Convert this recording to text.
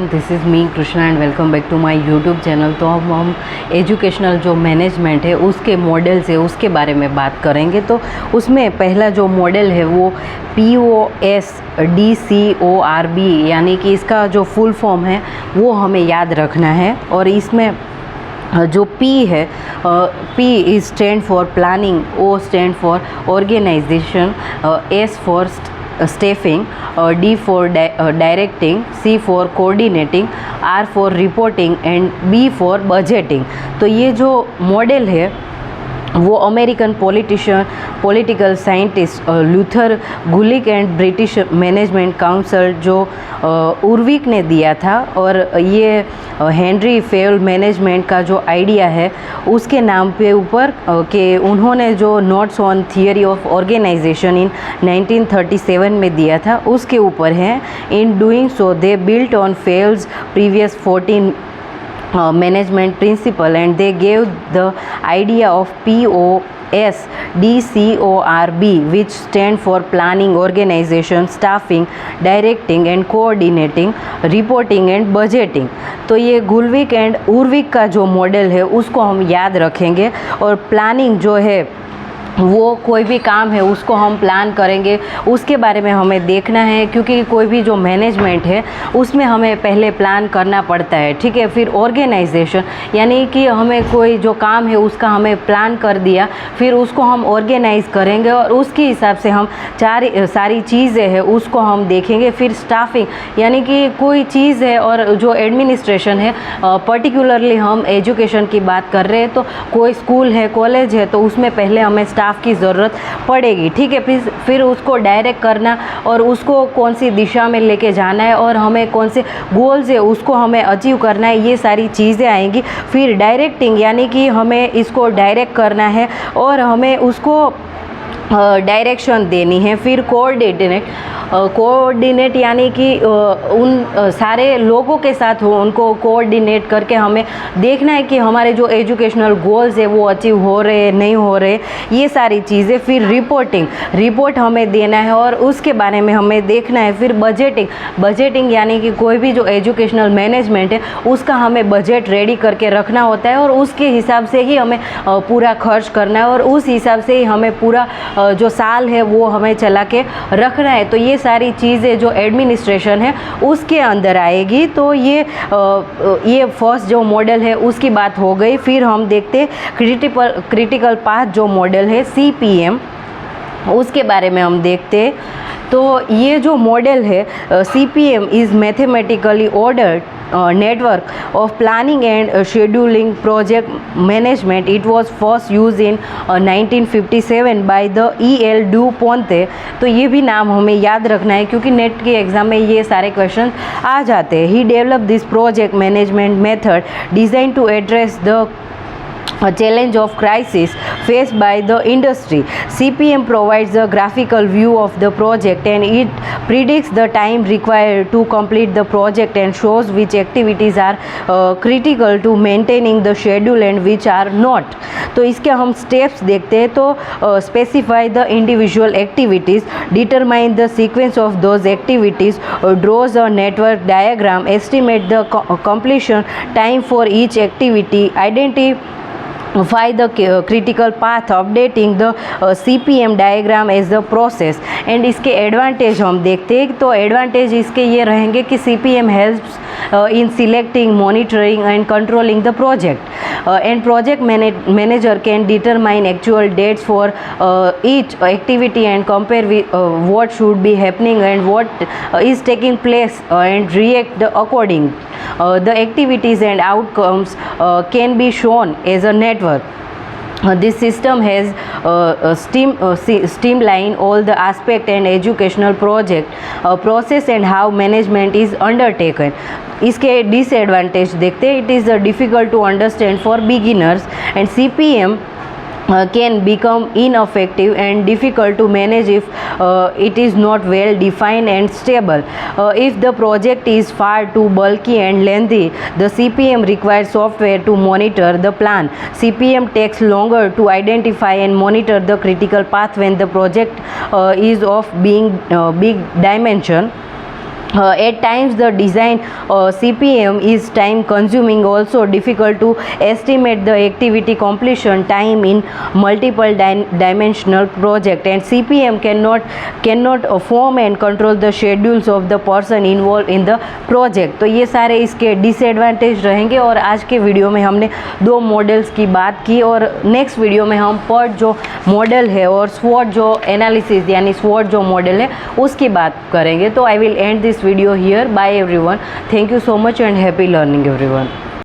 Everyone, this is me Krishna and welcome back to my YouTube channel. तो अब हम educational जो मैनेजमेंट है उसके मॉडल्स है उसके बारे में बात करेंगे। तो उसमें पहला जो मॉडल है वो POSDCORB यानी कि इसका जो फुल फॉर्म है वो हमें याद रखना है। और इसमें जो P है, P is stand for planning, O stand for organisation, S for staffing, D for directing, C for coordinating, R for reporting and B for budgeting। तो ये जो मॉडल है वो American political scientist Luther Gulik and British management council जो उर्विक ने दिया था। और ये हेनरी फेल मैनेजमेंट का जो आइडिया है उसके नाम पे ऊपर कि उन्होंने जो notes on theory of organisation in 1937 में दिया था उसके ऊपर है। In doing so they built on Fayol's previous 14 management principle and they gave the idea of POSDCORB which stand for planning, organization, staffing, directing and coordinating, reporting and budgeting। तो ये गुलविक and उर्विक का जो मॉडल है उसको हम याद रखेंगे। और प्लानिंग जो है वो कोई भी काम है उसको हम प्लान करेंगे उसके बारे में हमें देखना है, क्योंकि कोई भी जो मैनेजमेंट है उसमें हमें पहले प्लान करना पड़ता है, ठीक है। फिर ऑर्गेनाइजेशन यानी कि हमें कोई जो काम है उसका हमें प्लान कर दिया, फिर उसको हम ऑर्गेनाइज करेंगे और उसके हिसाब से हम सारी चीज़ें हैं उसको हम देखेंगे। फिर स्टाफिंग यानी कि कोई चीज़ है और जो एडमिनिस्ट्रेशन है, पर्टिकुलरली हम एजुकेशन की बात कर रहे हैं तो कोई स्कूल है, कॉलेज है, तो उसमें पहले हमें स्टाफ की ज़रूरत पड़ेगी, ठीक है। फिर उसको डायरेक्ट करना और उसको कौन सी दिशा में लेके जाना है और हमें कौन से गोल्स है उसको हमें अचीव करना है, ये सारी चीज़ें आएंगी। फिर डायरेक्टिंग यानी कि हमें इसको डायरेक्ट करना है और हमें उसको डायरेक्शन देनी है। फिर कोऑर्डिनेट यानी कि उन सारे लोगों के साथ हो उनको कोऑर्डिनेट करके हमें देखना है कि हमारे जो एजुकेशनल गोल्स है वो अचीव हो रहे नहीं हो रहे, ये सारी चीज़ें। फिर रिपोर्ट हमें देना है और उसके बारे में हमें देखना है। फिर बजटिंग यानी कि कोई भी जो एजुकेशनल मैनेजमेंट है उसका हमें बजट रेडी करके रखना होता है और उसके हिसाब से ही हमें पूरा खर्च करना है और उस हिसाब से ही हमें पूरा जो साल है वो हमें चला के रखना है। तो ये सारी चीज़ें जो एडमिनिस्ट्रेशन है उसके अंदर आएगी। तो ये फर्स्ट जो मॉडल है उसकी बात हो गई। फिर हम देखते क्रिटिकल पाथ जो मॉडल है CPM, उसके बारे में हम देखते। तो ये जो मॉडल है CPM is mathematically ordered network of planning and scheduling project management. It was first used in 1957 by the E.L. Du Ponte। तो ये भी नाम हमें याद रखना है क्योंकि नेट के एग्ज़ाम में ये सारे क्वेश्चन आ जाते हैं। He developed this project management method designed to address the a challenge of crisis faced by the industry. CPM provides a graphical view of the project and it predicts the time required to complete the project and shows which activities are critical to maintaining the schedule and which are not। तो इसके हम steps देखते हैं। तो specify the individual activities, determine the sequence of those activities, draws a network diagram, estimate the completion time for each activity, identify the critical path, updating the CPM diagram as the process। And इसके advantage हम देखते हैं। तो advantage इसके ये रहेंगे कि CPM helps in selecting, monitoring and controlling the project and project manager can determine actual dates for each activity and compare what should be happening and what is taking place and react according. The activities and outcomes can be shown as a network। This system has streamlined all the aspect and educational project process and how management is undertaken। इसके disadvantage देखते हैं। It is difficult to understand for beginners and CPM can become ineffective and difficult to manage if it is not well defined and stable। If the project is far too bulky and lengthy, the CPM requires software to monitor the plan। CPM takes longer to identify and monitor the critical path when the project is of big dimension। At times the design CPM is time consuming, also difficult to estimate the activity completion time in multiple dimensional project, and CPM cannot form and control the schedules of the person involved in the project. तो ये सारे इसके disadvantage रहेंगे। और आज के video में हमने 2 मॉडल्स की बात की, और नेक्स्ट वीडियो में हम PERT जो मॉडल है और SWOT जो एनालिसिस यानी SWOT जो मॉडल है उसकी बात करेंगे। तो I will and this video here. Bye everyone. Thank you so much and happy learning everyone.